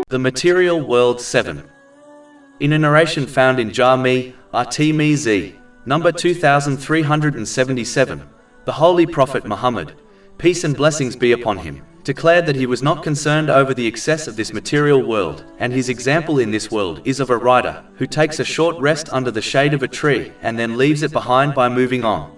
The Material World 7. In a narration found in Jami' at-Tirmidhi, number 2377, the Holy Prophet Muhammad, peace and blessings be upon him, declared that he was not concerned over the excess of this material world, and his example in this world is of a rider who takes a short rest under the shade of a tree and then leaves it behind by moving on.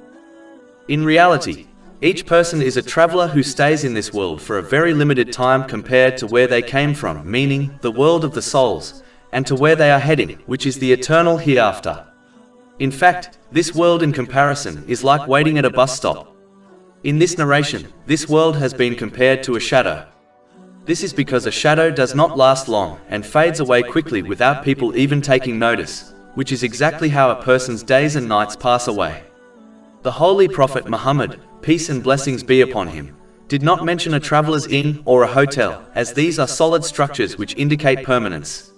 In reality, each person is a traveler who stays in this world for a very limited time compared to where they came from, meaning the world of the souls, and to where they are heading, which is the eternal hereafter. In fact, this world in comparison is like waiting at a bus stop. In this narration, this world has been compared to a shadow. This is because a shadow does not last long and fades away quickly without people even taking notice, which is exactly how a person's days and nights pass away. The Holy Prophet Muhammad, peace and blessings be upon him, did not mention a traveler's inn or a hotel, as these are solid structures which indicate permanence.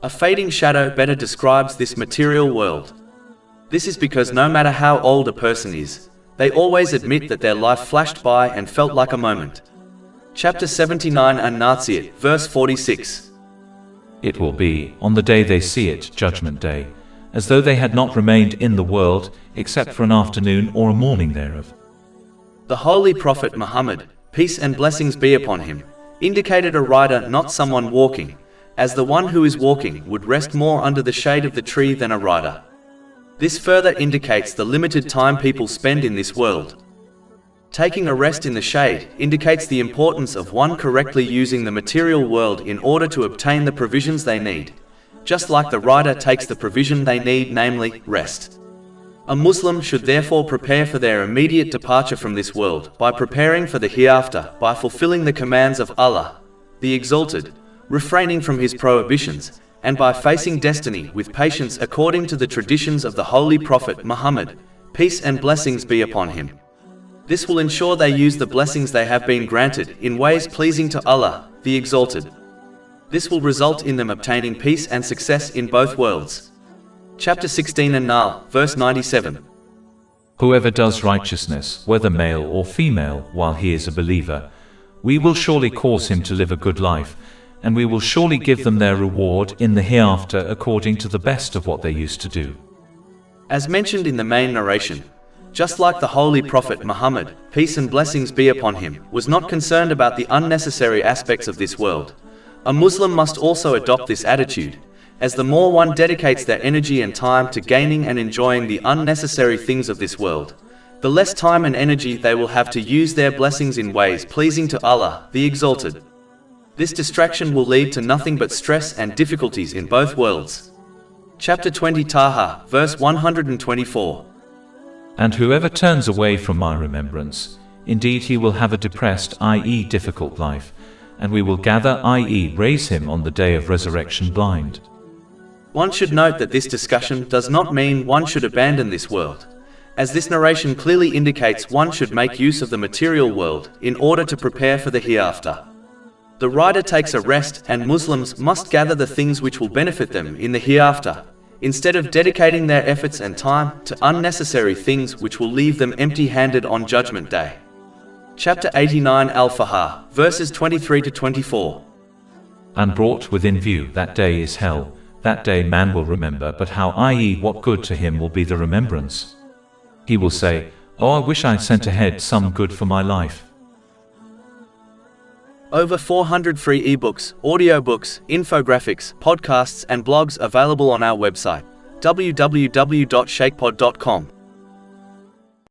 A fading shadow better describes this material world. This is because no matter how old a person is, they always admit that their life flashed by and felt like a moment. Chapter 79 An-Nazi'at, verse 46. It will be, on the day they see it, Judgment Day, as though they had not remained in the world, except for an afternoon or a morning thereof. The Holy Prophet Muhammad, peace and blessings be upon him, indicated a rider, not someone walking, as the one who is walking would rest more under the shade of the tree than a rider. This further indicates the limited time people spend in this world. Taking a rest in the shade indicates the importance of one correctly using the material world in order to obtain the provisions they need, just like the rider takes the provision they need, namely, rest. A Muslim should therefore prepare for their immediate departure from this world by preparing for the hereafter, by fulfilling the commands of Allah, the Exalted, refraining from His prohibitions, and by facing destiny with patience according to the traditions of the Holy Prophet Muhammad, peace and blessings be upon him. This will ensure they use the blessings they have been granted in ways pleasing to Allah, the Exalted. This will result in them obtaining peace and success in both worlds. Chapter 16 An-Nahl, verse 97. Whoever does righteousness, whether male or female, while he is a believer, we will surely cause him to live a good life, and we will surely give them their reward in the hereafter according to the best of what they used to do. As mentioned in the main narration, just like the Holy Prophet Muhammad, peace and blessings be upon him, was not concerned about the unnecessary aspects of this world, a Muslim must also adopt this attitude, as the more one dedicates their energy and time to gaining and enjoying the unnecessary things of this world, the less time and energy they will have to use their blessings in ways pleasing to Allah, the Exalted. This distraction will lead to nothing but stress and difficulties in both worlds. Chapter 20 Taha, verse 124. And whoever turns away from my remembrance, indeed he will have a depressed, i.e. difficult life, and we will gather, i.e. raise him on the day of resurrection blind. One should note that this discussion does not mean one should abandon this world, as this narration clearly indicates one should make use of the material world in order to prepare for the hereafter. The rider takes a rest, and Muslims must gather the things which will benefit them in the hereafter, instead of dedicating their efforts and time to unnecessary things which will leave them empty-handed on Judgment Day. Chapter 89 Al-Fahar, verses 23 to 24. And brought within view that day is hell, that day man will remember but how, i.e. what good to him will be the remembrance. He will say, oh, I wish I'd sent ahead some good for my life. Over 400 free ebooks, audiobooks, infographics, podcasts and blogs available on our website, www.shakepod.com.